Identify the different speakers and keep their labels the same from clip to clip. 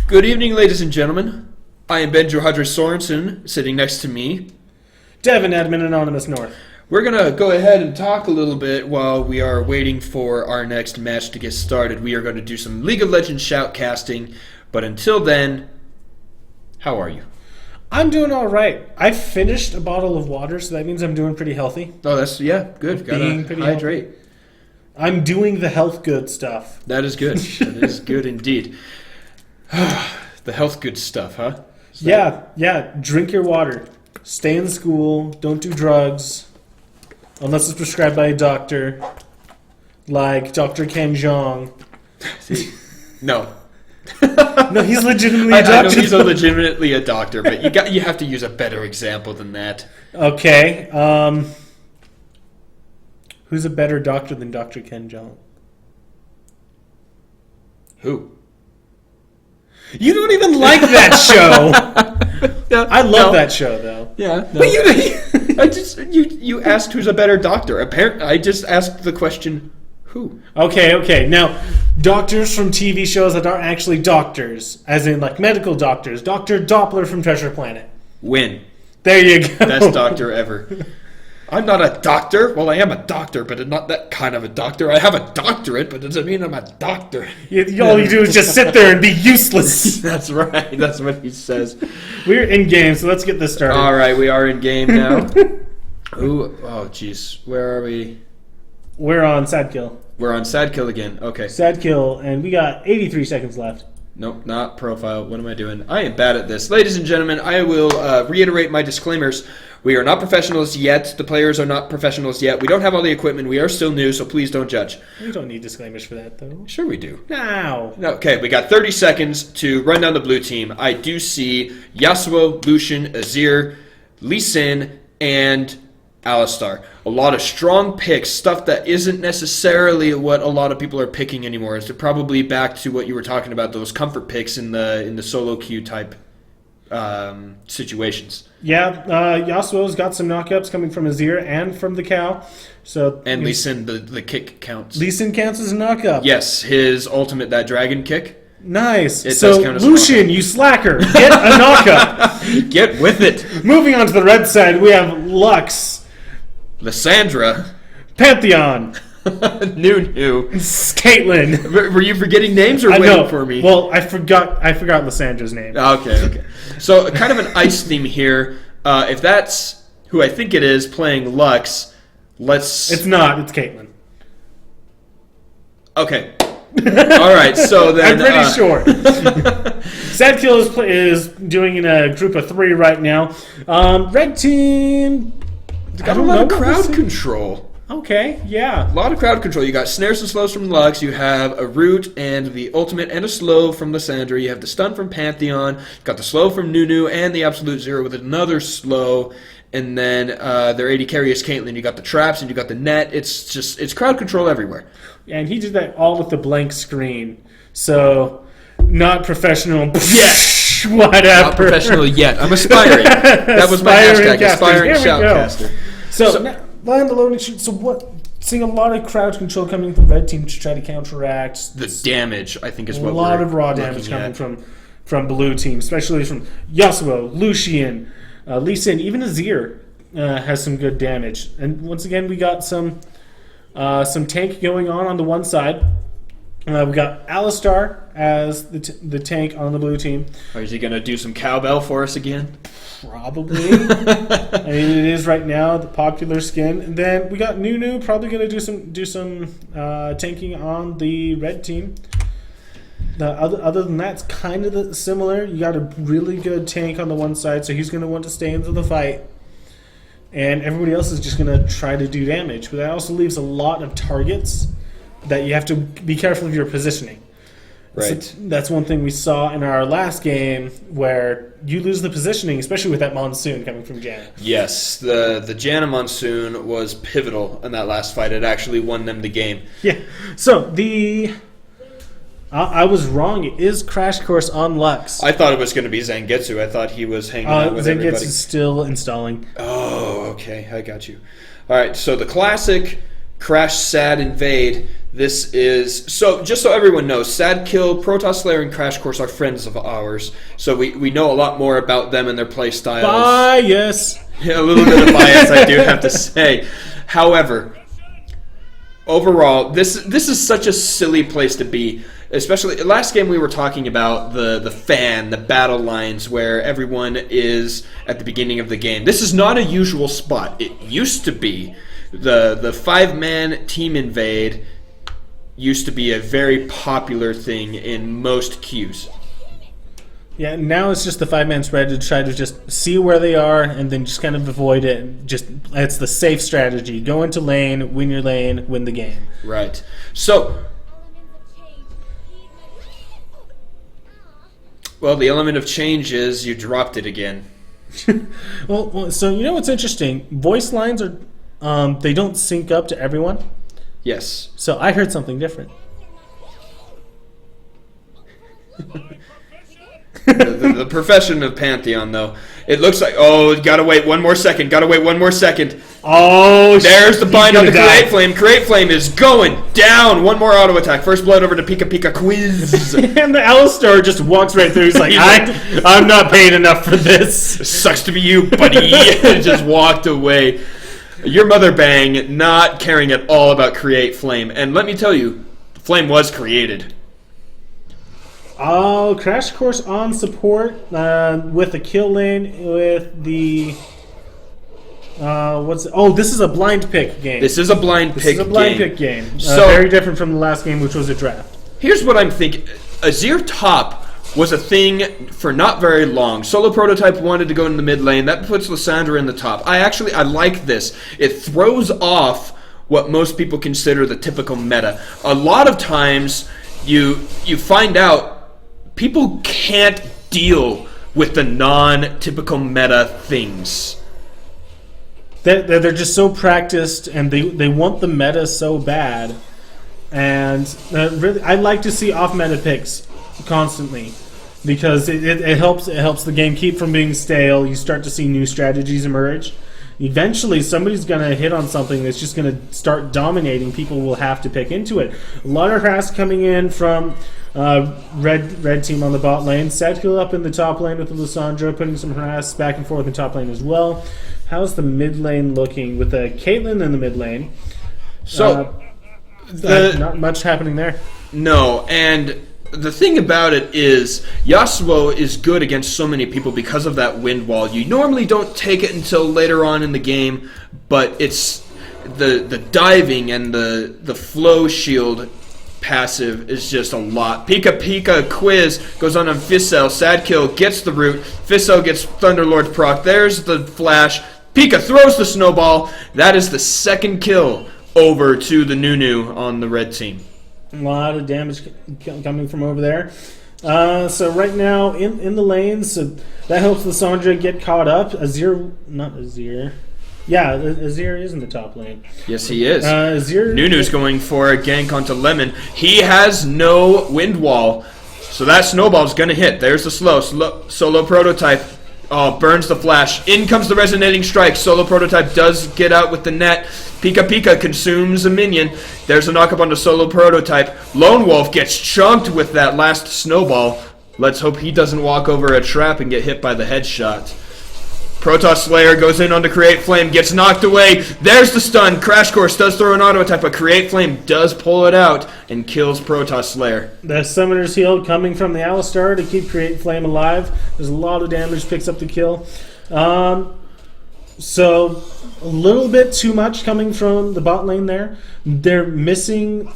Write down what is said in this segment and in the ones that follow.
Speaker 1: Good evening, ladies and gentlemen. I am Benjo Hadra Sorensen, sitting next to me.
Speaker 2: Devin, Admin Anonymous North.
Speaker 1: We're going to go ahead and talk a little bit while we are waiting for our next match to get started. We are going to do some League of Legends shoutcasting, but until then, how are you?
Speaker 2: I'm doing all right. I finished a bottle of water, so that means I'm doing pretty healthy.
Speaker 1: Oh, good. Gotta hydrate.
Speaker 2: Healthy. I'm doing the health good stuff.
Speaker 1: That is good. That is good indeed. The health good stuff, huh?
Speaker 2: Yeah. Drink your water. Stay in school. Don't do drugs. Unless it's prescribed by a doctor. Like Dr. Ken Jeong.
Speaker 1: No.
Speaker 2: No, he's legitimately a doctor.
Speaker 1: I know he's legitimately a doctor, but you have to use a better example than that.
Speaker 2: Okay. Who's a better doctor than Dr. Ken Jeong?
Speaker 1: Who?
Speaker 2: You don't even like that show. I love that show, though.
Speaker 1: Yeah, no. But you asked who's a better doctor. Apparently, I just asked the question, who?
Speaker 2: Okay. Now, doctors from TV shows that aren't actually doctors, as in like medical doctors. Dr. Doppler from Treasure Planet.
Speaker 1: Win.
Speaker 2: There you go.
Speaker 1: Best doctor ever. I'm not a doctor. Well, I am a doctor, but I'm not that kind of a doctor. I have a doctorate, but it doesn't mean I'm a doctor.
Speaker 2: All you do is just sit there and be useless.
Speaker 1: That's right. That's what he says.
Speaker 2: We're in game, so let's get this started.
Speaker 1: All right, we are in game now. Ooh, oh, jeez. Where are we?
Speaker 2: We're on Sadkill.
Speaker 1: We're on Sadkill again. Okay.
Speaker 2: Sadkill, and we got 83 seconds left.
Speaker 1: Nope, not profile. What am I doing? I am bad at this. Ladies and gentlemen, I will reiterate my disclaimers. We are not professionals yet. The players are not professionals yet. We don't have all the equipment. We are still new, so please don't judge.
Speaker 2: We don't need disclaimers for that, though.
Speaker 1: Sure we do.
Speaker 2: No.
Speaker 1: Okay, we got 30 seconds to run down the blue team. I do see Yasuo, Lucian, Azir, Lee Sin, and Alistar. A lot of strong picks, stuff that isn't necessarily what a lot of people are picking anymore. It's probably back to what you were talking about, those comfort picks in the solo queue type situations.
Speaker 2: Yeah, Yasuo's got some knockouts coming from Azir and from the cow.
Speaker 1: And Lee Sin, the kick counts.
Speaker 2: Lee Sin counts as a knockup.
Speaker 1: Yes, his ultimate, that dragon kick.
Speaker 2: Nice.
Speaker 1: It does count as
Speaker 2: Lucian, you slacker, get a knockup.
Speaker 1: Get with it.
Speaker 2: Moving on to the red side, we have Lux,
Speaker 1: Lysandra,
Speaker 2: Pantheon,
Speaker 1: Nunu,
Speaker 2: Caitlyn.
Speaker 1: Were you forgetting names or waiting for me?
Speaker 2: Well, I forgot Lysandra's name.
Speaker 1: Okay. So kind of an ice theme here. If that's who I think it is playing Lux, let's...
Speaker 2: It's not. It's Caitlyn.
Speaker 1: Okay. All right, so then...
Speaker 2: I'm pretty sure. Sadkill is doing in a group of 3 right now. Red team...
Speaker 1: Got a lot of crowd control.
Speaker 2: Okay, yeah.
Speaker 1: A lot of crowd control. You got snares and slows from Lux. You have a root and the ultimate and a slow from Lysandra. You have the stun from Pantheon. You've got the slow from Nunu and the absolute zero with another slow. And then their AD carry is Caitlyn. You got the traps and you got the net. It's crowd control everywhere.
Speaker 2: Yeah, and he did that all with the blank screen. So, not professional.
Speaker 1: Yes.
Speaker 2: Whatever.
Speaker 1: Not professional yet. I'm aspiring. That was my hashtag. Aspiring shoutcaster.
Speaker 2: So land the loading shoot. So what? Seeing a lot of crowd control coming from red team to try to counteract
Speaker 1: the damage. I think is what
Speaker 2: a lot of raw damage coming from blue team, especially from Yasuo, Lucian, Lee Sin, even Azir has some good damage. And once again, we got some tank going on the one side. We got Alistar as the tank on the blue team.
Speaker 1: Or is he going to do some cowbell for us again?
Speaker 2: Probably. I mean, it is right now the popular skin. And then we got Nunu probably going to do some tanking on the red team. Other than that, it's kind of similar. You got a really good tank on the one side, so he's going to want to stay into the fight. And everybody else is just going to try to do damage. But that also leaves a lot of targets that you have to be careful of your positioning.
Speaker 1: Right.
Speaker 2: So that's one thing we saw in our last game where you lose the positioning, especially with that Monsoon coming from Janna.
Speaker 1: Yes, the Janna Monsoon was pivotal in that last fight. It actually won them the game.
Speaker 2: Yeah. So I was wrong. It is Crash Course on Lux.
Speaker 1: I thought it was going to be Zangetsu. I thought he was hanging out with everybody.
Speaker 2: Zangetsu's still installing.
Speaker 1: Oh, okay. I got you. All right, so the classic Crash Sad Invade. This is just so everyone knows, Sadkill, Protoss Slayer, and Crash Course are friends of ours, so we know a lot more about them and their play styles.
Speaker 2: Bias.
Speaker 1: Yeah, a little bit of bias, I do have to say. However, overall, this is such a silly place to be. Especially last game, we were talking about the battle lines where everyone is at the beginning of the game. This is not a usual spot. It used to be the 5-man team invade. Used to be a very popular thing in most queues.
Speaker 2: Yeah, now it's just the 5-man spread to try to just see where they are and then just kind of avoid it. Just it's the safe strategy. Go into lane, win your lane, win the game.
Speaker 1: Right. So, well, the element of change is you dropped it again.
Speaker 2: well, so you know what's interesting? Voice lines are they don't sync up to everyone.
Speaker 1: Yes.
Speaker 2: So I heard something different.
Speaker 1: the profession of Pantheon, though. It looks like, gotta wait one more second.
Speaker 2: Oh,
Speaker 1: there's the bind on the
Speaker 2: die.
Speaker 1: Create Flame. Create Flame is going down. One more auto attack. First blood over to Pika Pika Quiz.
Speaker 2: And the Alistar just walks right through. He's like, I'm not paid enough for this.
Speaker 1: Sucks to be you, buddy. Just walked away. Your mother bang, not caring at all about Create Flame. And let me tell you, the flame was created.
Speaker 2: Oh, Crash Course on support with the kill lane with the... this is a blind pick game.
Speaker 1: This is a blind
Speaker 2: pick game.
Speaker 1: So,
Speaker 2: very different from the last game, which was a draft.
Speaker 1: Here's what I'm thinking. Azir top was a thing for not very long. Solo Prototype wanted to go in the mid lane. That puts Lissandra in the top. I like this. It throws off what most people consider the typical meta. A lot of times you find out people can't deal with the non-typical meta things.
Speaker 2: They're just so practiced, and they want the meta so bad. And really, I like to see off-meta picks constantly because it helps the game keep from being stale. You start to see new strategies emerge. Eventually, somebody's going to hit on something that's just going to start dominating. People will have to pick into it. A lot of harass coming in from red team on the bot lane. Sadkill up in the top lane with Lissandra, putting some harass back and forth in the top lane as well. How's the mid lane looking with Caitlyn in the mid lane?
Speaker 1: So,
Speaker 2: not much happening there.
Speaker 1: No, and the thing about it is Yasuo is good against so many people because of that wind wall. You normally don't take it until later on in the game, but it's the diving and the flow shield passive is just a lot. Pika Pika Quiz goes on Fissel. Sadkill gets the root. Fissel gets Thunderlord proc. There's the flash. Pika throws the snowball. That is the second kill over to the Nunu on the red team.
Speaker 2: A lot of damage coming from over there. So right now in the lanes, so that helps Lissandra get caught up. Azir is in the top lane.
Speaker 1: Yes, he is.
Speaker 2: Azir.
Speaker 1: Nunu's going for a gank onto Lemon. He has no wind wall, so that snowball's going to hit. There's the solo Prototype. Oh, burns the flash. In comes the resonating strike. Solo Prototype does get out with the net. Pika Pika consumes a minion. There's a knockup on the Solo Prototype. Lone Wolf gets chunked with that last snowball. Let's hope he doesn't walk over a trap and get hit by the headshot. Protoss Slayer goes in on to Create Flame, gets knocked away. There's the stun. Crash Course does throw an auto attack, but Create Flame does pull it out and kills Protoss Slayer.
Speaker 2: The Summoner's Heal coming from the Alistar to keep Create Flame alive. There's a lot of damage, picks up the kill. So a little bit too much coming from the bot lane there. They're missing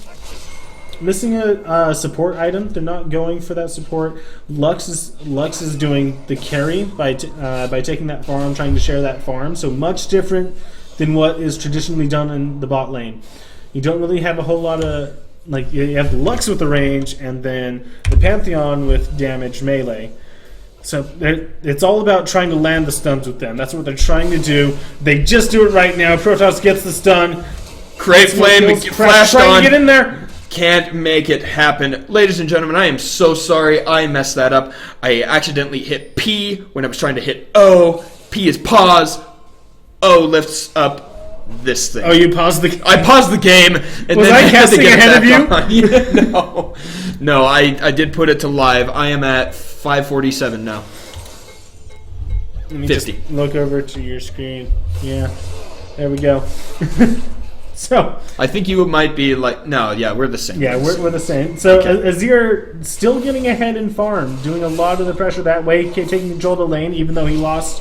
Speaker 2: a support item. They're not going for that support. Lux is doing the carry by taking that farm, trying to share that farm. So much different than what is traditionally done in the bot lane. You don't really have a whole lot of you have the Lux with the range, and then the Pantheon with damage melee. So it's all about trying to land the stuns with them. That's what they're trying to do. They just do it right now. Protoss gets the stun.
Speaker 1: Create Flame flashed on.
Speaker 2: Trying to get in there.
Speaker 1: Can't make it happen. Ladies and gentlemen, I am so sorry. I messed that up. I accidentally hit P when I was trying to hit O. P is pause. O lifts up this thing.
Speaker 2: Oh, you paused the.
Speaker 1: I paused the game. And
Speaker 2: Was
Speaker 1: then
Speaker 2: I
Speaker 1: had to
Speaker 2: casting
Speaker 1: get it
Speaker 2: ahead of
Speaker 1: back
Speaker 2: you?
Speaker 1: on. Yeah, no, I did put it to live. I am at 547 now.
Speaker 2: Let me
Speaker 1: 50.
Speaker 2: just look over to your screen. Yeah, there we go. So
Speaker 1: I think you might be like, no, yeah, we're the same.
Speaker 2: yeah, we're the same. So
Speaker 1: Okay.
Speaker 2: Azir still getting ahead in farm, doing a lot of the pressure that way, taking control of the lane, even though he lost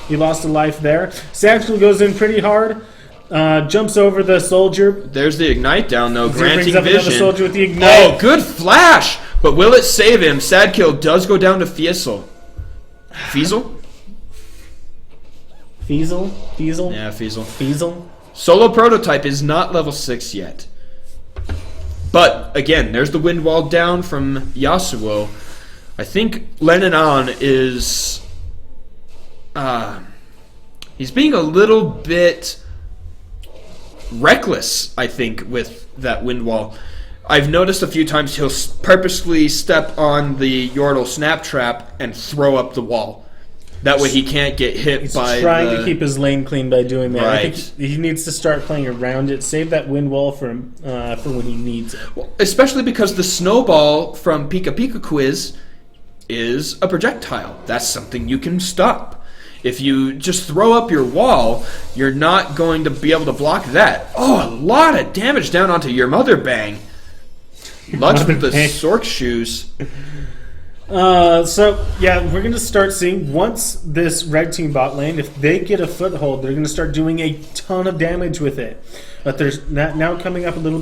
Speaker 2: a life there. Sadkill goes in pretty hard, jumps over the soldier.
Speaker 1: There's the ignite down though,
Speaker 2: Azir
Speaker 1: granting
Speaker 2: brings up another
Speaker 1: vision.
Speaker 2: soldier with the ignite.
Speaker 1: Oh, good flash! But will it save him? Sadkill does go down to Fiesel. Fiesel?
Speaker 2: Fiesel?
Speaker 1: Yeah, Fiesel.
Speaker 2: Fiesel?
Speaker 1: Solo Prototype is not level 6 yet. But, again, there's the wind wall down from Yasuo. I think Lenanon is... he's being a little bit reckless, I think, with that wind wall. I've noticed a few times he'll purposely step on the Yordle snap trap and throw up the wall. That way he can't get hit
Speaker 2: He's
Speaker 1: by
Speaker 2: trying to keep his lane clean by doing that. I
Speaker 1: Right.
Speaker 2: think he needs to start playing around it. Save that wind wall for when he needs it.
Speaker 1: Well, especially because the snowball from Pika Pika Quiz is a projectile. That's something you can stop. If you just throw up your wall, you're not going to be able to block that. Oh, a lot of damage down onto your mother bang. Lux with the
Speaker 2: Bang.
Speaker 1: Sork shoes.
Speaker 2: So yeah, we're gonna start seeing once this red team bot lane, if they get a foothold, they're gonna start doing a ton of damage with it. But there's now coming up a little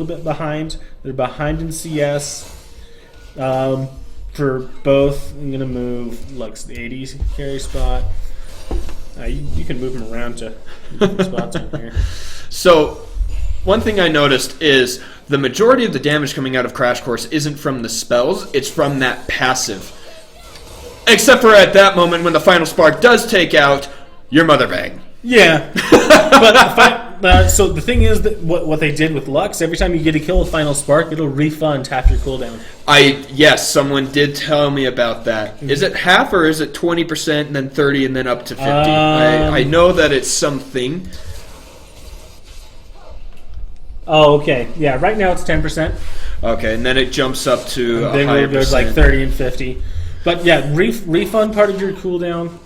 Speaker 2: bit behind. They're behind in CS. For both, I'm gonna move Lux the 80 carry spot. You can move them around to spots on here.
Speaker 1: So, one thing I noticed is the majority of the damage coming out of Crash Course isn't from the spells, it's from that passive. Except for at that moment when the final spark does take out your mother bang.
Speaker 2: Yeah, so the thing is that what they did with Lux, every time you get a kill with Final Spark, it'll refund half your cooldown.
Speaker 1: Yes, someone did tell me about that. Is it half or is it 20% and then 30 and then up to 50? I know that it's something.
Speaker 2: Oh, okay. Yeah, right now it's 10%.
Speaker 1: Okay, and then it jumps up to a
Speaker 2: Then
Speaker 1: higher
Speaker 2: it goes
Speaker 1: percent.
Speaker 2: like 30 and 50. But yeah, refund part of your cooldown.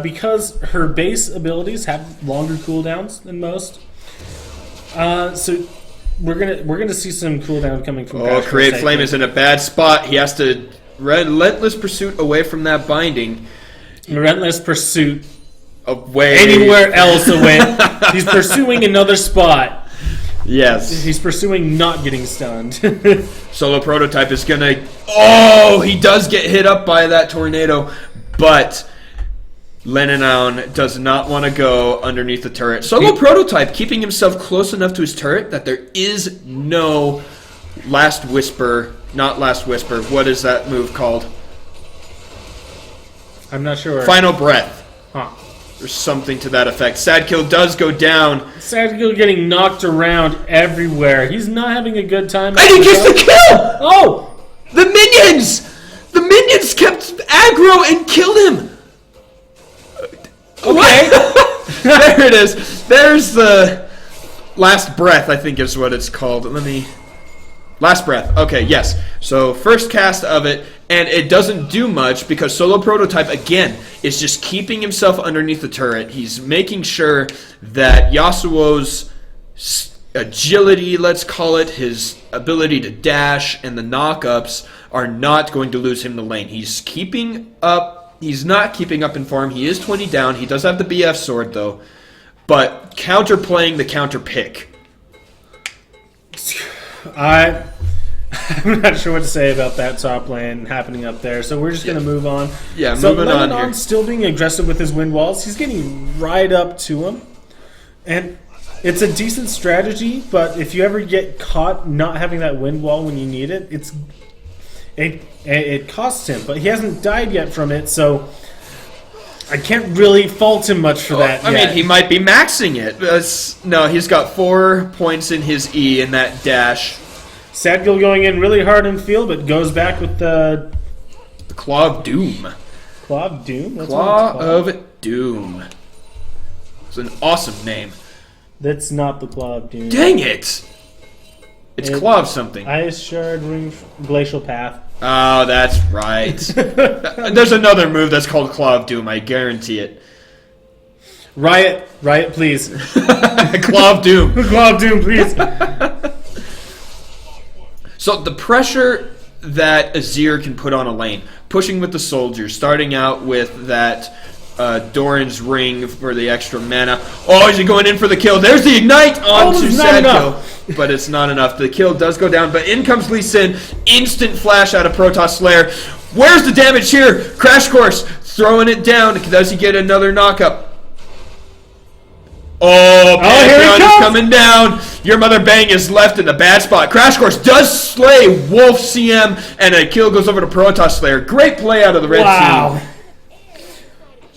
Speaker 2: Because her base abilities have longer cooldowns than most. So we're gonna see some cooldown coming from.
Speaker 1: Oh, Create Flame is in a bad spot. He has to relentless pursuit away from that binding.
Speaker 2: Relentless pursuit
Speaker 1: Away
Speaker 2: anywhere else away. He's pursuing another spot.
Speaker 1: Yes.
Speaker 2: He's pursuing not getting stunned.
Speaker 1: Solo Prototype is gonna. Oh, he does get hit up by that tornado, but Lenanon does not want to go underneath the turret. Solo Prototype keeping himself close enough to his turret that there is no Last Whisper. Not Last Whisper. What is that move called?
Speaker 2: I'm not sure.
Speaker 1: Final Breath.
Speaker 2: Huh.
Speaker 1: Or something to that effect. Sadkill does go down.
Speaker 2: Sadkill getting knocked around everywhere. He's not having a good time.
Speaker 1: And he gets the kill!
Speaker 2: Oh!
Speaker 1: The minions! The minions kept aggro and killed him!
Speaker 2: Okay.
Speaker 1: There it is. There's the Last Breath, I think is what it's called. Last Breath. Okay, yes. So first cast of it, and it doesn't do much because Solo Prototype, again, is just keeping himself underneath the turret. He's making sure that Yasuo's agility, let's call it, his ability to dash, and the knockups are not going to lose him the lane. He's keeping up. He's not keeping up in form. He is 20 down. He does have the BF sword, though. But counterplaying the counter pick.
Speaker 2: I'm not sure what to say about that top lane happening up there, so we're just going to move on.
Speaker 1: Yeah,
Speaker 2: so
Speaker 1: moving on here.
Speaker 2: Lenonon's still being aggressive with his wind walls. He's getting right up to him. And it's a decent strategy, but if you ever get caught not having that wind wall when you need it, it costs him. But he hasn't died yet from it, so I can't really fault him much for that
Speaker 1: I
Speaker 2: yet.
Speaker 1: mean, he might be maxing it. No, he's got 4 points in his E in that dash.
Speaker 2: Sadkill going in really hard in field, but goes back with the
Speaker 1: The Claw of Doom.
Speaker 2: Claw of Doom? That's what
Speaker 1: Claw
Speaker 2: it's called.
Speaker 1: of Doom. It's an awesome name.
Speaker 2: That's not the Claw of Doom.
Speaker 1: Dang it! It's Claw of something.
Speaker 2: Ice Shard, Ring, Glacial Path.
Speaker 1: Oh, that's right. There's another move that's called Claw of Doom. I guarantee it.
Speaker 2: Riot, please.
Speaker 1: Claw of Doom.
Speaker 2: Claw of Doom, please.
Speaker 1: So the pressure that Azir can put on a lane, pushing with the soldiers, starting out with that Doran's Ring for the extra mana. Oh, is he going in for the kill? There's the Ignite onto Sadkill. But it's not enough. The kill does go down, but in comes Lee Sin. Instant flash out of Protoss Slayer. Where's the damage here? Crash Course throwing it down. Does he get another knockup? Oh, Pantheon is coming down. Your Mother Bang is left in the bad spot. Crash Course does slay Wolf CM, and a kill goes over to Protoss Slayer. Great play out of the red team.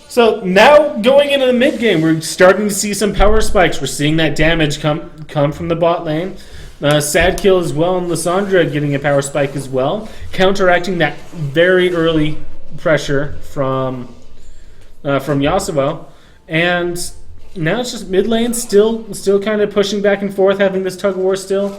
Speaker 2: So now going into the mid game, we're starting to see some power spikes. We're seeing that damage come from the bot lane. Sadkill as well, and Lissandra getting a power spike as well, counteracting that very early pressure from Yasuo. And now it's just mid lane still kind of pushing back and forth, having this tug of war still.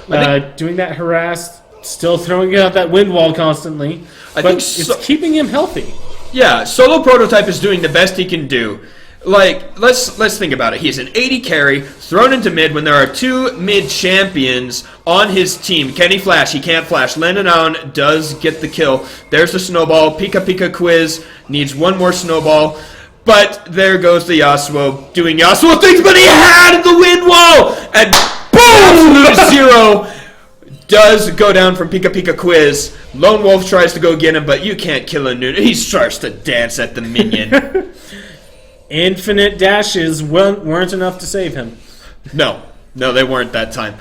Speaker 2: Doing that harass, still throwing out that wind wall constantly. But it's keeping him healthy.
Speaker 1: Yeah, Solo Prototype is doing the best he can do. Like, let's think about it. He's an 80 carry, thrown into mid when there are two mid champions on his team. Can he flash? He can't flash. Lenanon does get the kill. There's the snowball. Pika Quiz needs one more snowball. But there goes the Yasuo doing Yasuo things, but he had the wind wall! And boom! Zero does go down from Pika Quiz. Lone Wolf tries to go get him, but you can't kill a Noon. He starts to dance at the minion.
Speaker 2: Infinite dashes weren't enough to save him.
Speaker 1: No, they weren't that time.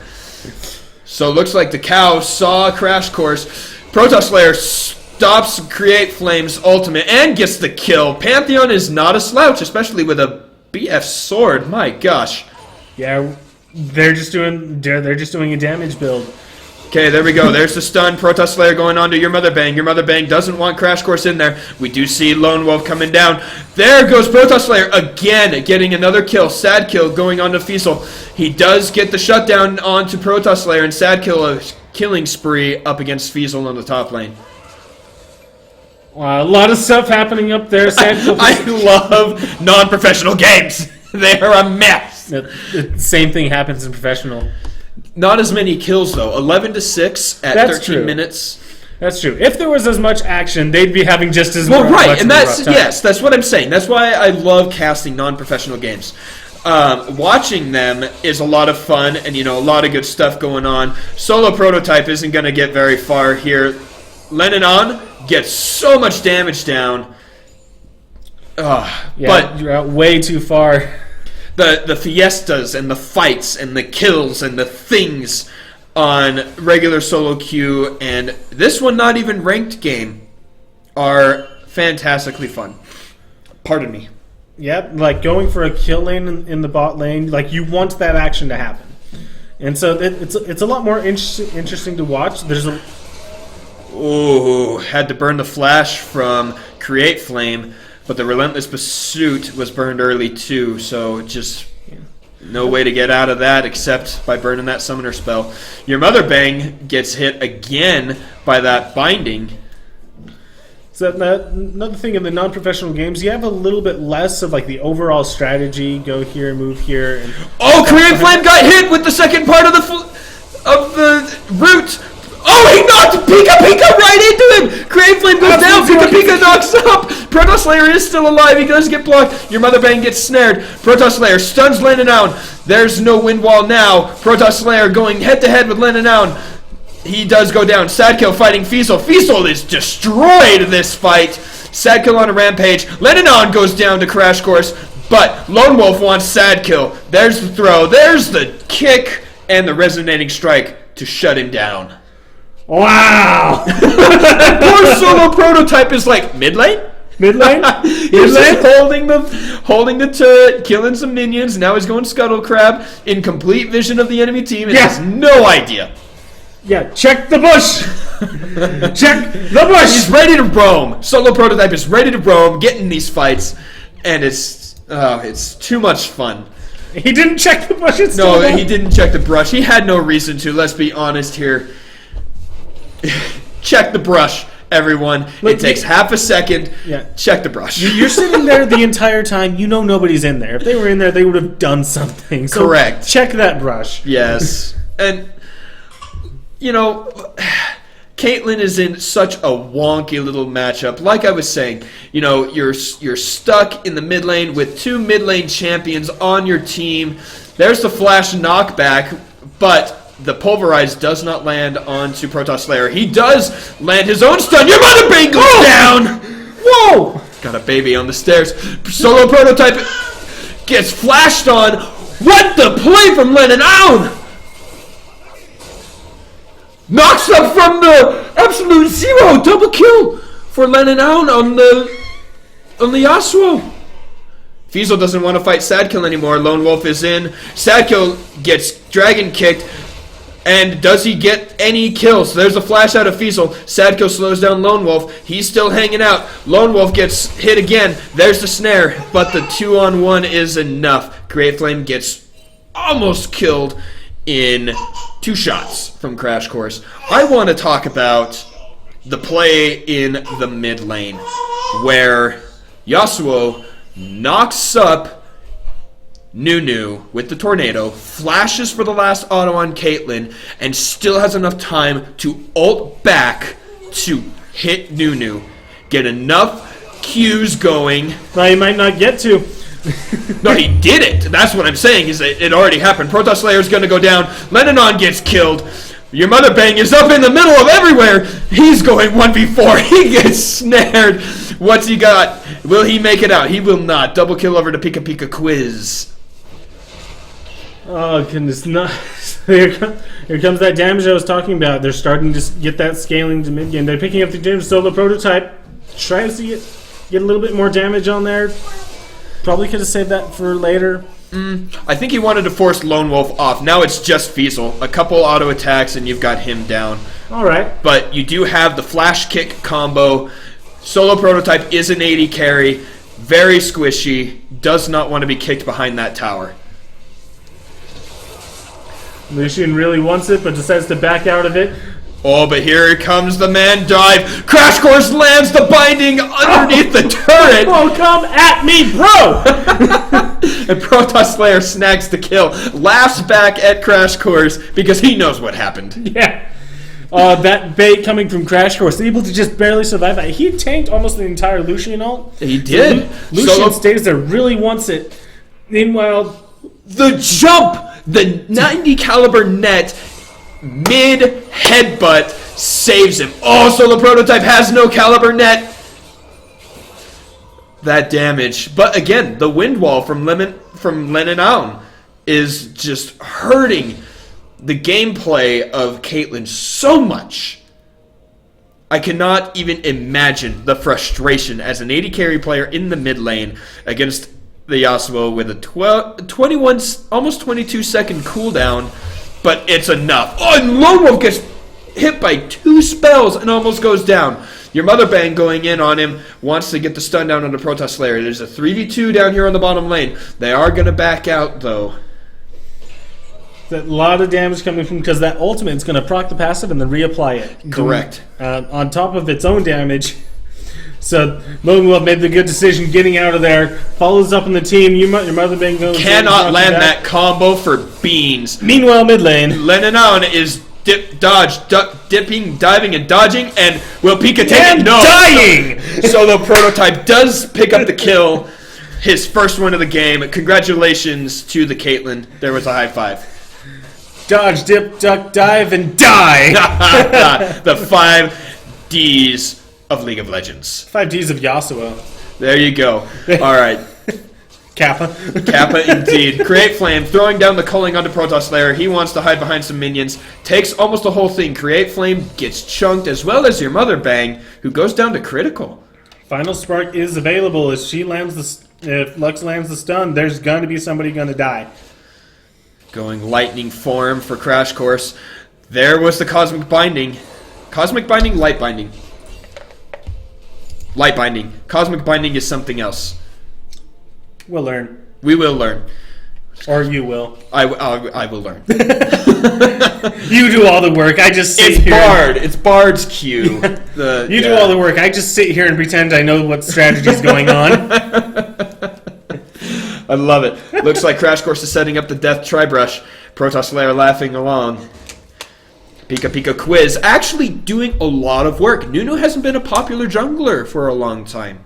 Speaker 1: So it looks like the cow saw a Crash Course. Protoss Slayer stops Create Flame's ultimate and gets the kill. Pantheon is not a slouch, especially with a BF sword. My gosh.
Speaker 2: Yeah, they're just doing a damage build.
Speaker 1: Okay, there we go. There's the stun. Protoss Slayer going on to Your Mother Bang. Your Mother Bang doesn't want Crash Course in there. We do see Lone Wolf coming down. There goes Protoss Slayer again, getting another kill. Sadkill going on to Fiesel. He does get the shutdown onto Protoss Slayer, and Sadkill a killing spree up against Fiesel on the top lane.
Speaker 2: Wow, a lot of stuff happening up there.
Speaker 1: I love non-professional games. They are a mess.
Speaker 2: The same thing happens in professional.
Speaker 1: Not as many kills, though. 11-6 at 13 minutes.
Speaker 2: That's true. If there was as much action, they'd be having just as
Speaker 1: much. Well, right, and
Speaker 2: that's
Speaker 1: what I'm saying. That's why I love casting non-professional games. Watching them is a lot of fun, and a lot of good stuff going on. Solo Prototype isn't going to get very far here. Lenanon gets so much damage down. But
Speaker 2: you're out way too far.
Speaker 1: The fiestas and the fights and the kills and the things on regular solo queue and this one not even ranked game are fantastically fun. Pardon me.
Speaker 2: Yep, like going for a kill lane in the bot lane, like you want that action to happen. And so it's a lot more interesting to watch. There's a
Speaker 1: had to burn the flash from Create Flame. But the Relentless Pursuit was burned early too, so just no way to get out of that except by burning that summoner spell. Your Mother Bang gets hit again by that binding.
Speaker 2: So another thing in the non-professional games, you have a little bit less of like the overall strategy. Go here, move here. And
Speaker 1: Create Flame got hit with the second part of the root. Oh, he knocked Pika right into him! Create Flame goes down, Pika knocks up! Protoss Slayer is still alive, he does get blocked. Your Mother Bang gets snared. Protoss Slayer stuns Lenanon. There's no wind wall now. Protoss Slayer going head-to-head with Lenanon. He does go down. Sadkill fighting Fiesel. Fiesel is destroyed this fight. Sadkill on a rampage. Lenanon goes down to Crash Course, but Lone Wolf wants Sadkill. There's the throw. There's the kick and the resonating strike to shut him down.
Speaker 2: Wow!
Speaker 1: Poor Solo Prototype is like mid lane. He's just holding the turret, killing some minions. Now he's going Scuttle Crab in complete vision of the enemy team and has no idea.
Speaker 2: Yeah, check the bush. Check the bush.
Speaker 1: He's ready to roam. Solo Prototype is ready to roam, get in these fights, and it's too much fun.
Speaker 2: He didn't check the brush. It's
Speaker 1: No,
Speaker 2: still
Speaker 1: he didn't check the brush. He had no reason to. Let's be honest here. Check the brush, everyone.
Speaker 2: Look,
Speaker 1: it takes half a second.
Speaker 2: Yeah.
Speaker 1: Check the brush.
Speaker 2: You're sitting there the entire time. You know nobody's in there. If they were in there, they would have done something. So
Speaker 1: Correct.
Speaker 2: Check that brush.
Speaker 1: Yes. And, you know, Caitlyn is in such a wonky little matchup. Like I was saying, you know, you're stuck in the mid lane with two mid lane champions on your team. There's the flash knockback, but the pulverize does not land onto Protoss Slayer. He does land his own stun. Your mother bang goes down. Whoa! Got a baby on the stairs. Solo prototype gets flashed on. What the play from Lennon Aun! Knocks up from the absolute zero. Double kill for Lennon Aun on the Yasuo. Fiesel doesn't want to fight Sadkill anymore. Lone Wolf is in. Sadkill gets dragon kicked. And does he get any kills? There's a flash out of Fiesel. Sadkill slows down Lone Wolf. He's still hanging out. Lone Wolf gets hit again. There's the snare. But the 2-on-1 is enough. Great Flame gets almost killed in 2 shots from Crash Course. I want to talk about the play in the mid lane where Yasuo knocks up Nunu with the tornado, flashes for the last auto on Caitlyn, and still has enough time to ult back to hit Nunu. Get enough Qs going.
Speaker 2: Well, he might not get to.
Speaker 1: No, he did it. That's what I'm saying, is that it already happened. Protoss Slayer's going to go down. Lennon gets killed. Your mother bang is up in the middle of everywhere. He's going 1v4. He gets snared. What's he got? Will he make it out? He will not. Double kill over to Pika Pika Quiz.
Speaker 2: Oh, goodness. No. Here comes that damage I was talking about. They're starting to get that scaling to mid game. They're picking up the damage. Solo prototype. Try to see it. Get a little bit more damage on there. Probably could have saved that for later.
Speaker 1: I think he wanted to force Lone Wolf off. Now it's just Fiesel. A couple auto attacks and you've got him down.
Speaker 2: All right.
Speaker 1: But you do have the flash kick combo. Solo prototype is an 80 carry. Very squishy. Does not want to be kicked behind that tower.
Speaker 2: Lucian really wants it, but decides to back out of it.
Speaker 1: Oh, but here comes the man dive. Crash Course lands the binding underneath the turret.
Speaker 2: Oh, come at me, bro!
Speaker 1: And Protoss Slayer snags the kill. Laughs back at Crash Course because he knows what happened.
Speaker 2: Yeah. That bait coming from Crash Course, able to just barely survive that. He tanked almost the entire Lucian ult.
Speaker 1: He did.
Speaker 2: Lucian stays there, really wants it. Meanwhile,
Speaker 1: the jump, the 90 caliber net, mid headbutt saves him. Oh, so the prototype has no caliber net. That damage, but again, the wind wall from Lennon Aun is just hurting the gameplay of Caitlyn so much. I cannot even imagine the frustration as an 80 carry player in the mid lane against the Yasuo with a 21, almost 22 second cooldown, but it's enough. Oh, and Lone Wolf gets hit by 2 spells and almost goes down. Your mother bang going in on him, wants to get the stun down on the Protoss Slayer. There's a 3v2 down here on the bottom lane. They are going to back out, though.
Speaker 2: A lot of damage coming from, because that ultimate is going to proc the passive and then reapply it.
Speaker 1: Correct.
Speaker 2: On top of its own damage. So Lone Wolf made the good decision getting out of there. Follows up on the team. Your mother bang goes.
Speaker 1: Cannot land that combo for beans.
Speaker 2: Meanwhile, mid lane.
Speaker 1: Lennon Aun is dipping, diving, and dodging, and will Pika take
Speaker 2: and
Speaker 1: it? No.
Speaker 2: Dying!
Speaker 1: So the prototype does pick up the kill. His first one of the game. Congratulations to the Caitlyn. There was a high five.
Speaker 2: Dodge, dip, duck, dive, and die!
Speaker 1: The 5 Ds of League of Legends.
Speaker 2: 5 Ds of Yasuo.
Speaker 1: There you go. All right.
Speaker 2: Kappa.
Speaker 1: Kappa indeed. Create Flame, throwing down the culling onto Protoss Slayer. He wants to hide behind some minions. Takes almost the whole thing. Create Flame gets chunked, as well as your mother bang, who goes down to critical.
Speaker 2: Final Spark is available. If Lux lands the stun, there's going to be somebody going to die.
Speaker 1: Going lightning form for Crash Course. There was the Cosmic Binding. Cosmic Binding, Light Binding. Light Binding. Cosmic Binding is something else.
Speaker 2: We'll learn.
Speaker 1: We will learn.
Speaker 2: Or you will.
Speaker 1: I will learn.
Speaker 2: You do all the work. I just sit
Speaker 1: It's
Speaker 2: here.
Speaker 1: Bard. It's Bard's cue.
Speaker 2: You do all the work. I just sit here and pretend I know what strategy's going on.
Speaker 1: I love it. Looks like Crash Course is setting up the Death Tri-Brush. Protoss Slayer laughing along. Pika Pika Quiz actually doing a lot of work. Nunu hasn't been a popular jungler for a long time.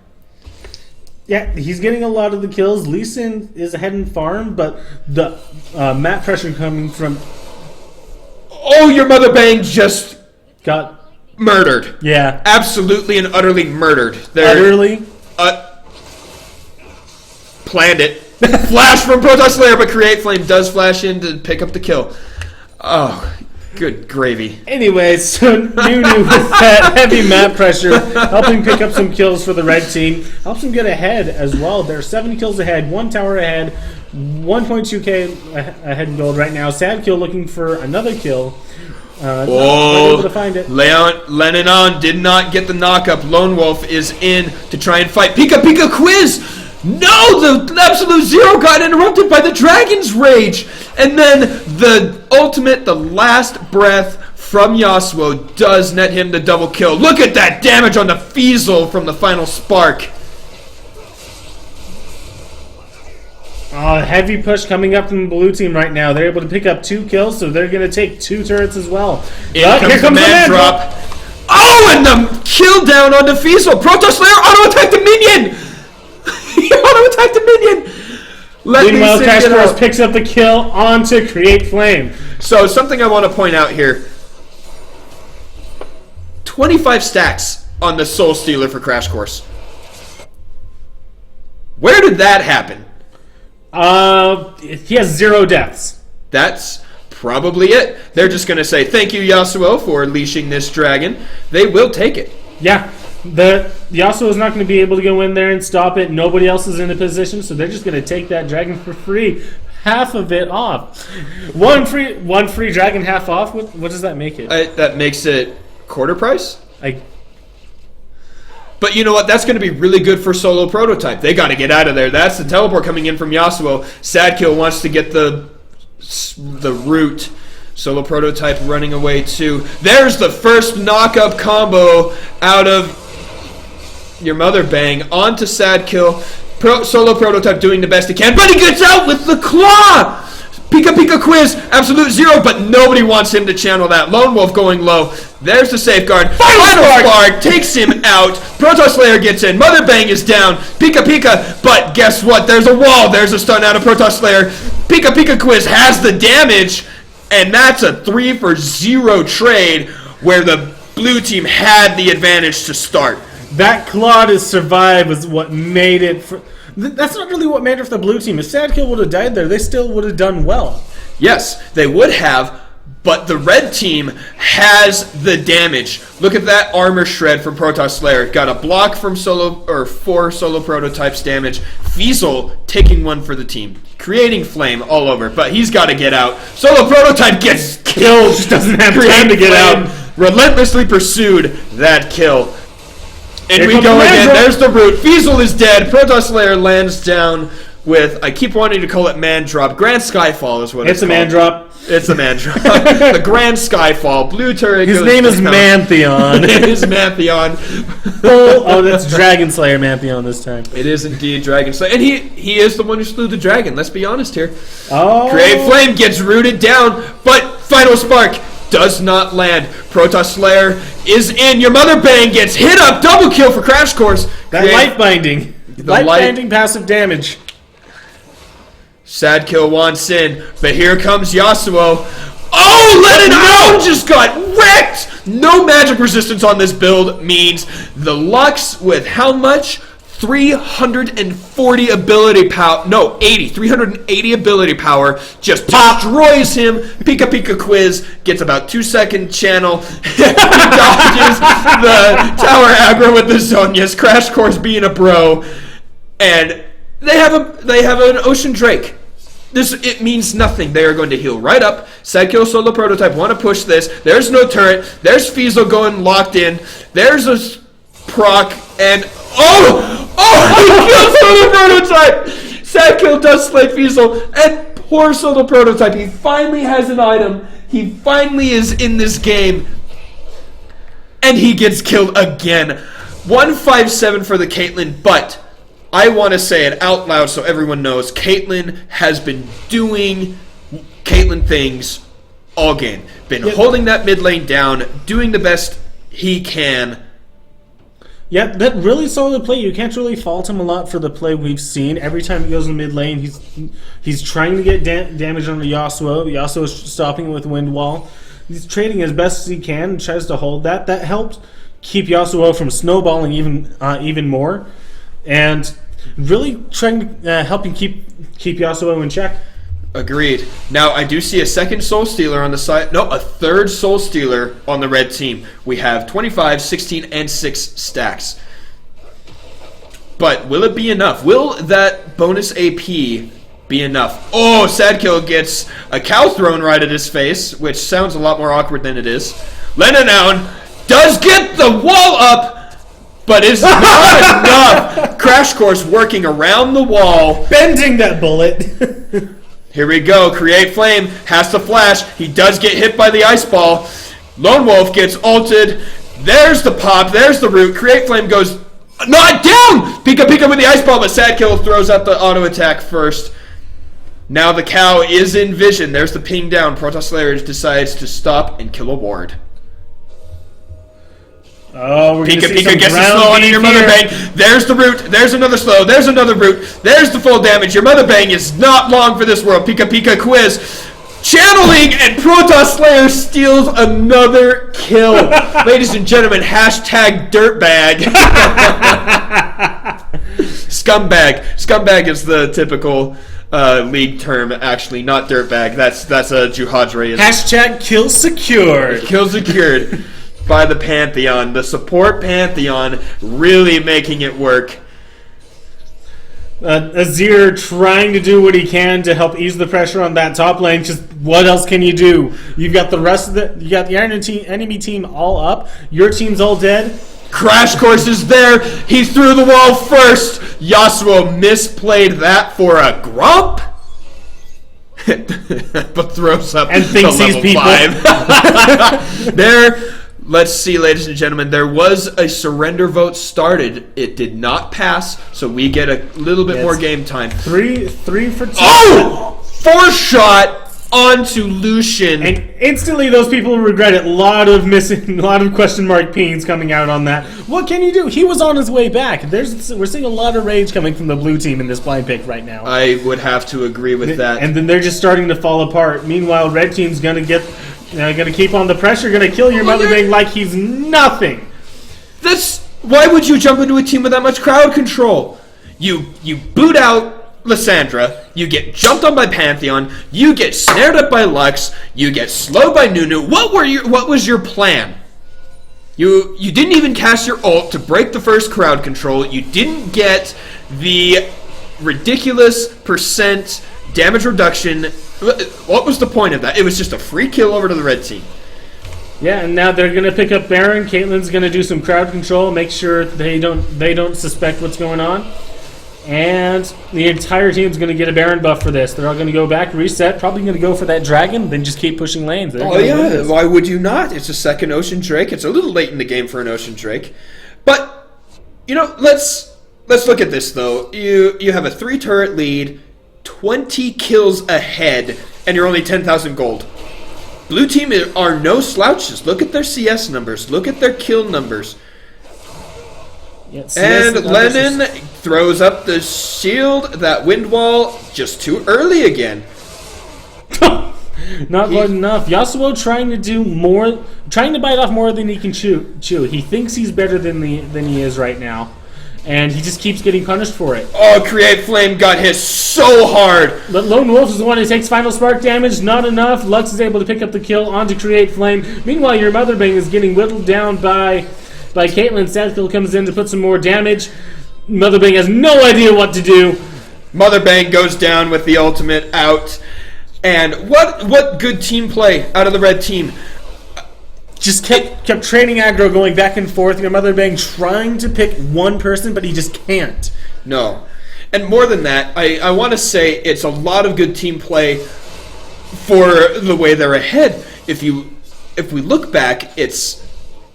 Speaker 2: Yeah, he's getting a lot of the kills. Lee Sin is ahead in farm, but the map pressure coming from...
Speaker 1: Oh, your mother bang just
Speaker 2: got
Speaker 1: murdered.
Speaker 2: Yeah.
Speaker 1: Absolutely and utterly murdered.
Speaker 2: Utterly?
Speaker 1: Planned it. Flash from Protoss Slayer, but Create Flame does flash in to pick up the kill. Oh, good gravy.
Speaker 2: Anyway, so Nunu with that heavy map pressure, helping pick up some kills for the red team. Helps them get ahead as well. They're 7 kills ahead, 1 tower ahead, 1.2k ahead in gold right now. Sadkill looking for another kill. Not able to find it.
Speaker 1: Lennon did not get the knockup. Lone Wolf is in to try and fight. Pika Pika Quiz! No! The Absolute Zero got interrupted by the Dragon's Rage! And then the ultimate, the last breath from Yasuo does net him the double kill. Look at that damage on the Feasel from the final spark.
Speaker 2: Heavy push coming up from the blue team right now. They're able to pick up 2 kills, so they're going to take 2 turrets as well.
Speaker 1: Here comes the man drop. Oh, and the kill down on the Feasel. Protoss Slayer auto-attacked the minion! He auto-attacked the minion!
Speaker 2: Meanwhile, Crash Course picks up the kill onto Create Flame.
Speaker 1: So, something I want to point out here. 25 stacks on the Soul Stealer for Crash Course. Where did that happen?
Speaker 2: He has 0 deaths.
Speaker 1: That's probably it. They're just going to say, thank you, Yasuo, for leashing this dragon. They will take it.
Speaker 2: Yeah. Yasuo is not going to be able to go in there and stop it. Nobody else is in a position, so they're just going to take that dragon for free. Half of it off. One free dragon half off? What does that make it?
Speaker 1: That makes it quarter price?
Speaker 2: Like...
Speaker 1: But you know what? That's going to be really good for solo prototype. They got to get out of there. That's the teleport coming in from Yasuo. Sadkill wants to get the root. Solo prototype running away too. There's the first knockup combo out of your mother bang onto Sadkill. Solo prototype doing the best he can, but he gets out with the claw. Pika Pika Quiz, Absolute Zero, but nobody wants him to channel that. Lone Wolf going low. There's the safeguard. Final spark takes him out. Protoss Slayer gets in. Mother Bang is down. Pika Pika, but guess what? There's a wall. There's a stun out of Protoss Slayer. Pika Pika Quiz has the damage, and that's a 3-for-0 trade where the blue team had the advantage to start.
Speaker 2: That claw to survive was what made it... That's not really what mattered for the blue team. If Sadkill would have died there, they still would have done well.
Speaker 1: Yes, they would have, but the red team has the damage. Look at that armor shred from Protoss Slayer. Got a block from 4 solo prototypes damage. Feasel taking one for the team. Creating flame all over, but he's got to get out. Solo prototype gets killed.
Speaker 2: Just doesn't have time to get out.
Speaker 1: Relentlessly pursued that kill. And
Speaker 2: Here
Speaker 1: we go again.
Speaker 2: Drop.
Speaker 1: There's the root. Feasel is dead. Protoss Slayer lands down with, I keep wanting to call it man drop. Grand Skyfall is what it's called.
Speaker 2: It's a man drop.
Speaker 1: It's a man drop. The Grand Skyfall. Blue turret.
Speaker 2: His name is Mantheon.
Speaker 1: It is Mantheon.
Speaker 2: Oh, that's Dragon Slayer Mantheon this time.
Speaker 1: It is indeed Dragon Slayer. And he is the one who slew the dragon. Let's be honest here.
Speaker 2: Oh.
Speaker 1: Create Flame gets rooted down, but Final Spark does not land. Protoss Slayer is in. Your mother bang gets hit up. Double kill for Crash Course.
Speaker 2: That light binding. Light binding passive damage.
Speaker 1: Sadkill wants in, but here comes Yasuo. Oh, Lennon just got wrecked! No magic resistance on this build means the Lux with how much? 340 ability power. No, 80. 380 ability power. Just destroys him. Pika Pika Quiz gets about 2-second channel. He dodges the tower aggro with the Zonias. Crash Course being a bro. And they have an Ocean Drake. It means nothing. They are going to heal right up. Sadkill solo prototype want to push this. There's no turret. There's Feasel going locked in. There's a proc and he kills solo prototype. Sadkill does slay Feasel and Horror Solo prototype. He finally has an item. He finally is in this game. And he gets killed again. 157 for the Caitlyn, but I want to say it out loud so everyone knows. Caitlyn has been doing Caitlyn things all game. Been holding that mid lane down, doing the best he can.
Speaker 2: Yeah, that really solid play. You can't really fault him a lot for the play we've seen. Every time he goes in mid lane, he's trying to get damage on the Yasuo. Yasuo's stopping with Wind Wall. He's trading as best as he can and tries to hold that. That helps keep Yasuo from snowballing even more. And really trying to help him keep Yasuo in check.
Speaker 1: Agreed. Now, I do see a second Soul Stealer on the side. No, a third Soul Stealer on the red team. We have 25, 16, and 6 stacks. But will it be enough? Will that bonus AP be enough? Oh, Sadkill gets a cow thrown right at his face, which sounds a lot more awkward than it is. Lenanown does get the wall up, but is not enough. Crash Course working around the wall.
Speaker 2: Bending that bullet.
Speaker 1: Here we go. Create Flame has to flash. He does get hit by the ice ball. Lone Wolf gets ulted. There's the pop. There's the root. Create Flame goes not down. Pika with the ice ball, but Sadkill throws out the auto attack first. Now the cow is in vision. There's the ping down. Protoss Slayer decides to stop and kill a ward.
Speaker 2: Oh, we're
Speaker 1: Pika gets the slow on your Mother Bang. There's the root. There's another slow. There's another root. There's the full damage. Your Mother Bang is not long for this world. Pika quiz. Channeling and Protoss Slayer steals another kill. Ladies and gentlemen, hashtag dirtbag. Scumbag. Scumbag is the typical league term, actually, not dirtbag. That's a Juhadre.
Speaker 2: Hashtag kill secured.
Speaker 1: Kill secured. By the Pantheon, the support Pantheon really making it work.
Speaker 2: Azir trying to do what he can to help ease the pressure on that top lane. Just what else can you do? You've got the rest of you got the enemy team all up. Your team's all dead.
Speaker 1: Crash Course is there. He threw the wall first. Yasuo misplayed that for a grump. But throws up
Speaker 2: and thinks he's people.
Speaker 1: 5. There. Let's see, ladies and gentlemen, there was a surrender vote started. It did not pass, so we get a little bit more game time.
Speaker 2: Three for 2.
Speaker 1: Oh! 4 shot onto Lucian.
Speaker 2: And instantly those people regret it. A lot of question mark pings coming out on that. What can you do? He was on his way back. We're seeing a lot of rage coming from the blue team in this blind pick right now.
Speaker 1: I would have to agree with that.
Speaker 2: And then they're just starting to fall apart. Meanwhile, red team's going to going to keep on the pressure, going to kill your Mother Bang like he's nothing.
Speaker 1: Why would you jump into a team with that much crowd control? You boot out Lysandra, you get jumped on by Pantheon, you get snared up by Lux, you get slowed by Nunu. What was your plan? You didn't even cast your ult to break the first crowd control. You didn't get the ridiculous percent damage reduction. What was the point of that? It was just a free kill over to the red team.
Speaker 2: Yeah, and now they're gonna pick up Baron. Caitlyn's gonna do some crowd control, make sure they don't suspect what's going on, and the entire team's gonna get a Baron buff for this. They're all gonna go back, reset, probably gonna go for that dragon, then just keep pushing lanes.
Speaker 1: Oh yeah, why would you not? It's a second Ocean Drake. It's a little late in the game for an Ocean Drake, but let's look at this though. You have a 3 turret lead. 20 kills ahead, and you're only 10,000 gold. Blue team are no slouches. Look at their CS numbers. Look at their kill numbers.
Speaker 2: Yeah,
Speaker 1: and Lennon throws up the shield. That wind wall just too early again.
Speaker 2: Not good enough. Yasuo trying to bite off more than he can chew. He thinks he's better than he is right now. And he just keeps getting punished for it.
Speaker 1: Oh, Create Flame got hit so hard.
Speaker 2: But Lone Wolf is the one who takes final spark damage. Not enough. Lux is able to pick up the kill onto Create Flame. Meanwhile, your Mother Bang is getting whittled down by Caitlyn. Sadkill comes in to put some more damage. Mother Bang has no idea what to do.
Speaker 1: Mother Bang goes down with the ultimate out. And what good team play out of the red team.
Speaker 2: Just kept trading aggro, going back and forth. Your Mother Bang trying to pick one person, but he just can't.
Speaker 1: No. And more than that, I want to say it's a lot of good team play for the way they're ahead. If we look back, it's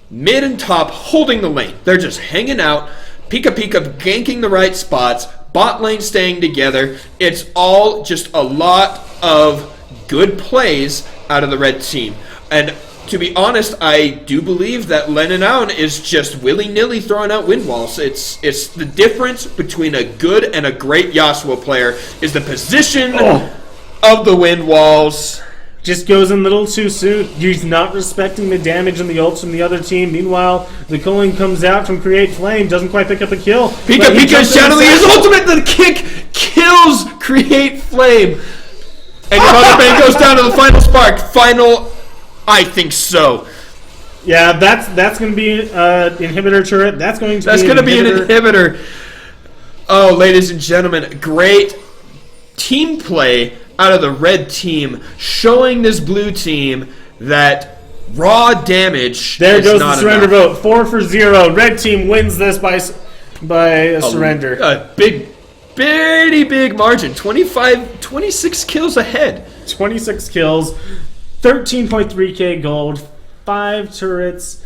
Speaker 1: mid and top holding the lane. They're just hanging out, Pika ganking the right spots, bot lane staying together. It's all just a lot of good plays out of the red team. And to be honest, I do believe that Lennon Aun is just willy-nilly throwing out wind walls. It's the difference between a good and a great Yasuo player is the position of the wind walls.
Speaker 2: Just goes in a little too soon. He's not respecting the damage and the ults from the other team. Meanwhile, the Culling comes out from Create Flame, doesn't quite pick up a kill.
Speaker 1: Pika is channeling his ultimate. The kick kills Create Flame. And your Mother Bang goes down to the final spark. I think so.
Speaker 2: Yeah, that's going to be an inhibitor turret. That's going to be an
Speaker 1: inhibitor. Oh, ladies and gentlemen, great team play out of the red team, showing this blue team that raw damage
Speaker 2: there
Speaker 1: is
Speaker 2: goes
Speaker 1: not
Speaker 2: the surrender
Speaker 1: enough.
Speaker 2: vote. 4-0. Red team wins this by a surrender.
Speaker 1: A pretty big margin. 26 kills ahead.
Speaker 2: 26 kills, 13.3k gold, 5 turrets.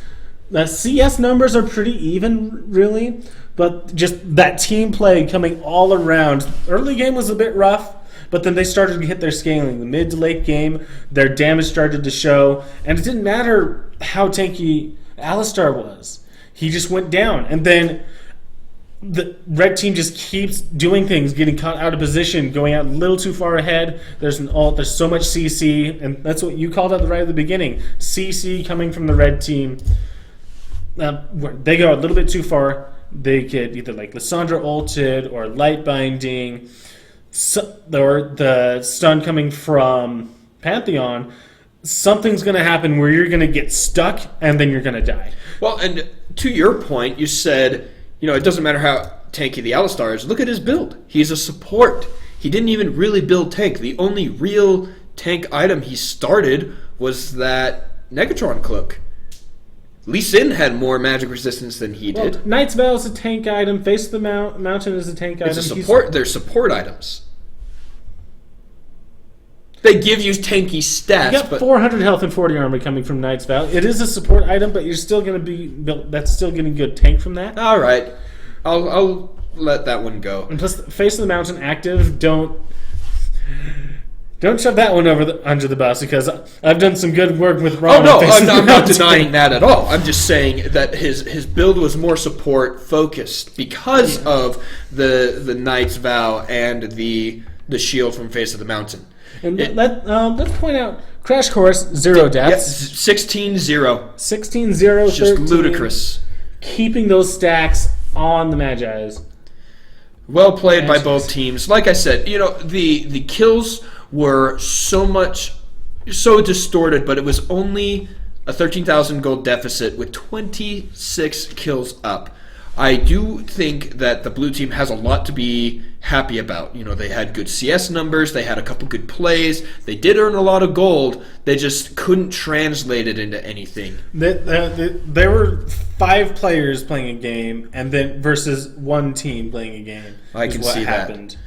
Speaker 2: The CS numbers are pretty even, really, but just that team play coming all around. Early game was a bit rough, but then they started to hit their scaling. The mid to late game, their damage started to show, and it didn't matter how tanky Alistar was. He just went down, and then the red team just keeps doing things, getting caught out of position, going out a little too far ahead. There's an ult, there's so much CC, and that's what you called out right at the beginning. CC coming from the red team. They go a little bit too far. They get either like Lissandra ulted or light binding, or the stun coming from Pantheon. Something's going to happen where you're going to get stuck and then you're going to die.
Speaker 1: Well, and to your point, you said, it doesn't matter how tanky the Alistar is. Look at his build. He's a support. He didn't even really build tank. The only real tank item he started was that Negatron cloak. Lee Sin had more magic resistance than he did.
Speaker 2: Knight's Veil is a tank item. Face of the Mountain is a tank item.
Speaker 1: It's a support. They're support items. They give you tanky stats.
Speaker 2: You got 400 health and 40 armor coming from Knight's Vow. It is a support item, but you're still going to be built. That's still getting good tank from that.
Speaker 1: All right, I'll let that one go.
Speaker 2: And plus, Face of the Mountain active. Don't shove that one under the bus, because I've done some good work with Ron.
Speaker 1: Oh no, I'm not denying that at all. I'm just saying that his build was more support focused because of the Knight's Vow and the shield from Face of the Mountain.
Speaker 2: And let's point out Crash Course, 0 deaths.
Speaker 1: 16-0.
Speaker 2: 16-0,
Speaker 1: It's just ludicrous.
Speaker 2: Keeping those stacks on the Magi's.
Speaker 1: Well played by both teams. Like I said, the kills were so distorted, but it was only a 13,000 gold deficit with 26 kills up. I do think that the blue team has a lot to be happy about. They had good CS numbers, they had a couple good plays, they did earn a lot of gold, they just couldn't translate it into anything.
Speaker 2: There were 5 players playing a game, and then versus 1 team playing a game.
Speaker 1: I can see
Speaker 2: happened.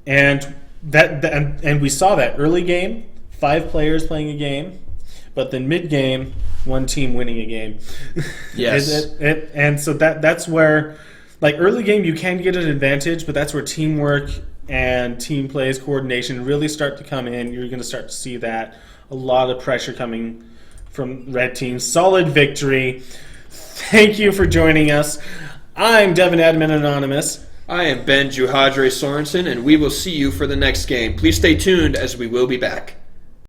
Speaker 2: And and we saw that early game, 5 players playing a game, but then mid game, 1 team winning a game.
Speaker 1: Yes.
Speaker 2: And so that's where, like, early game you can get an advantage, but that's where teamwork and team plays, coordination really start to come in. You're going to start to see that. A lot of pressure coming from red team. Solid victory. Thank you for joining us. I'm Devin Admin Anonymous.
Speaker 1: I am Ben Juhadre Sorensen, and we will see you for the next game. Please stay tuned, as we will be back.